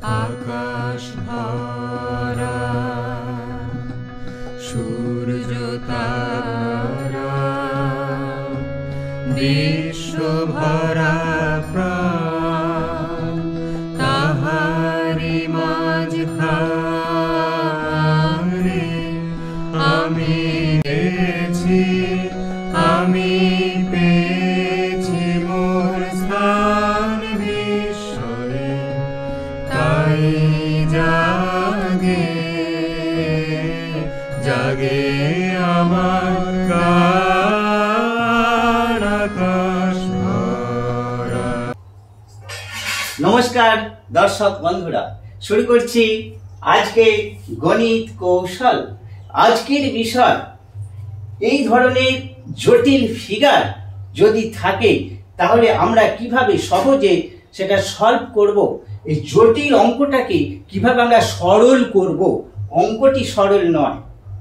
আকাশ ভরা সূর্য তারা বিশ্ব ভরা প্রাণ তাহারি মাঝখানে আমি পেয়েছি মোর স্থান বিশ্বরে তাই জাগে জাগে আমার গান আকাশ ভরা। নমস্কার দর্শক বন্ধুরা, শুরু করছি আজকে গণিত কৌশল। আজকের বিষয় এই ধরনের জটিল ফিগার যদি থাকে তাহলে আমরা কিভাবে সহজে সেটা সলভ করব, এই জটিল অঙ্কটাকে কিভাবে আমরা সরল করব। অঙ্কটি সরল নয়,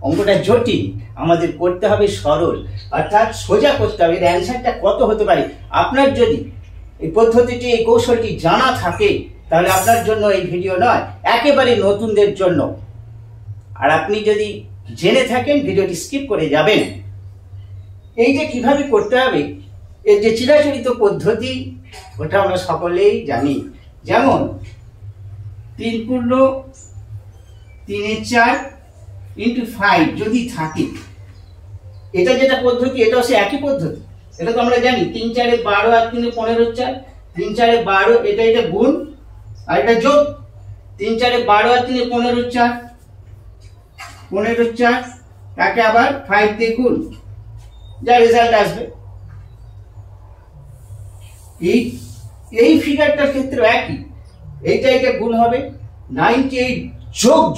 অঙ্কটা জটিল, আমাদের করতে হবে সরল, অর্থাৎ সোজা করতে হবে। এর অ্যান্সারটা কত হতে পারে। আপনার যদি এই পদ্ধতিটি, এই কৌশলটি জানা থাকে তাহলে আপনার জন্য এই ভিডিও নয়, একেবারে নতুনদের জন্য। আর আপনি যদি জেনে থাকেন ভিডিওটি স্কিপ করে যাবেন। এই যে কিভাবে করতে হবে, এর যে চিরাচরিত পদ্ধতি ওটা আমরা সকলেই জানি। যেমন 3 পূর্ণ 3/4 × 5 যদি থাকে, এটা যেটা পদ্ধতি এটাও সে একই পদ্ধতি, এটা তো আমরা জানি। 3 × 4 = 12 আর 3 × 15 = 4, 3 × 4 = 12, এটা গুণ আর এটা যোগ। 3 × 4 = 12 আর 3 × 15 = 4, 15 = 4, তাকে আবার 5 দিয়ে গুণ, যা রেজাল্ট আসবে। এই ফিগারটার ক্ষেত্রে একই, এটা গুণ হবে, 98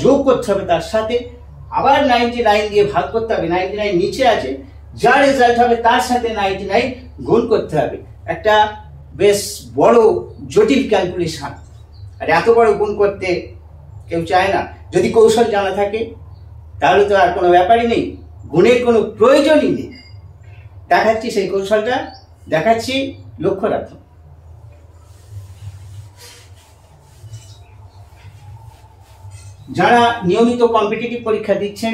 যোগ করতে হবে, তার সাথে আবার 99 দিয়ে ভাগ করতে হবে। 99 নিচে আছে, যা রেজাল্ট হবে তার সাথে 99 গুণ করতে হবে। একটা বেশ বড় জটিল ক্যালকুলেশন, আর এত বড় গুণ করতে কেউ চায় না। যদি কৌশল জানা থাকে তাহলে তো আর কোনো ব্যাপারই নেই, গুণের কোনো প্রয়োজনই নেই। দেখাচ্ছি সেই কৌশলটা, দেখাচ্ছি, লক্ষ্য রাখুন। যারা নিয়মিত কম্পিটিটিভ পরীক্ষা দিচ্ছেন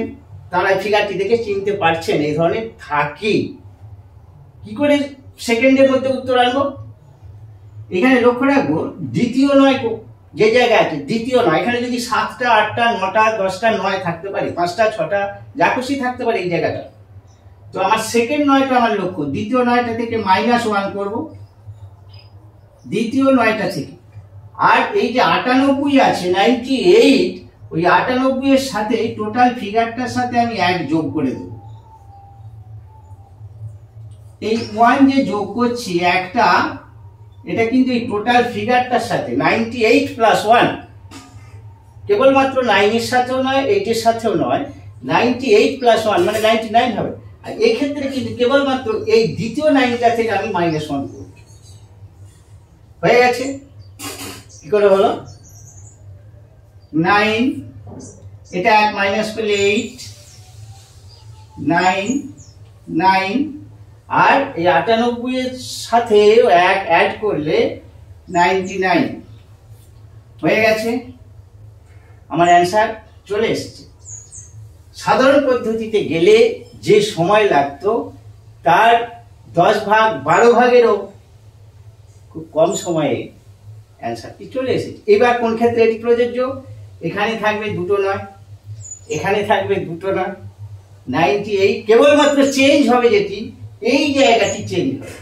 তারা ফিগারটি দেখে চিনতে পারছেন এই ধরনের থাকে। কি করে সেকেন্ডের মধ্যে উত্তর আনবো, এখানে লক্ষ্য রাখবো দ্বিতীয় নয় যে জায়গায় আছে, দ্বিতীয় নয়। এখানে যদি 7টা 8টা 9টা 10টা 9 থাকতে পারে, 5টা 6টা যা খুশি থাকতে পারে এই জায়গাটা, তো আমার সেকেন্ড 9টা আমার লক্ষ্য। দ্বিতীয় 9টা থেকে -1 করব, দ্বিতীয় 9টা থেকে। আর এই যে 98 আছে, 98, ওই 98 এর সাথে টোটাল ফিগারটার সাথে আমি 1 যোগ করে দেব। এই 1 যে যোগ করছি একটা, এটা কিন্তু এই টোটাল ফিগারটার সাথে 98 + 1, কেবলমাত্র 9 এর সাথেও নয় 8 এর সাথেও নয়, 98 + 1 মানে 99 হবে। আর এই ক্ষেত্রে কিন্তু কেবলমাত্র এই দ্বিতীয় 9টা থেকে আমি -1 করব। হয়ে গেছে? কি করে হলো? 9, এটা 1 মাইনাস করলে 8, 9, 9, আর এই 98 এর সাথে 1 অ্যাড করলে 99 হয়ে গেছে। আমার অ্যান্সার চলে এসেছে। সাধারণ পদ্ধতিতে গেলে যে সময় লাগতো তার 10 ভাগ 12 ভাগেরও খুব কম সময়ে অ্যান্সারটি চলে এসেছে। এবার কোন ক্ষেত্রে এটি প্রযোজ্য? এখানে থাকবে 2টো 9, এখানে থাকবে 2টো 9, 98 কেবলমাত্র চেঞ্জ হবে যেটি, এই জায়গাটি চেঞ্জ হবে,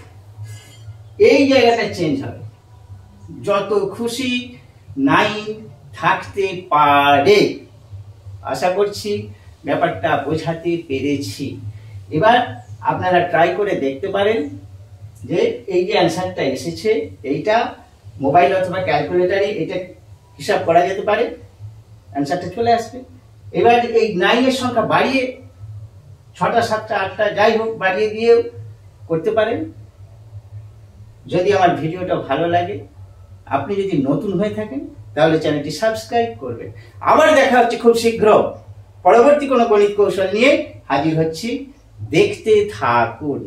এই জায়গাটা চেঞ্জ হবে। যত খুশি 9 থাকতে পারে। আশা করছি ব্যাপারটা বোঝাতে পেরেছি। এবার আপনারা ট্রাই করে দেখতে পারেন যে এই যে অ্যান্সারটা এসেছে, এইটা মোবাইল অথবা ক্যালকুলেটরে এটা হিসাব করা যেতে পারে, অ্যান্সারটা চলে আসবে। এবার এই 9 এর সংখ্যা বাড়িয়ে 6টা 7টা 8টা যাই হোক বাড়িয়ে দিয়েও করতে পারেন। যদি আমার ভিডিওটা ভালো লাগে, আপনি যদি নতুন হয়ে থাকেন তাহলে চ্যানেলটি সাবস্ক্রাইব করবেন। আবার দেখা হচ্ছে খুব শীঘ্র পরবর্তী কোনো গণিত কৌশল নিয়ে হাজির হচ্ছি, দেখতে থাকুন।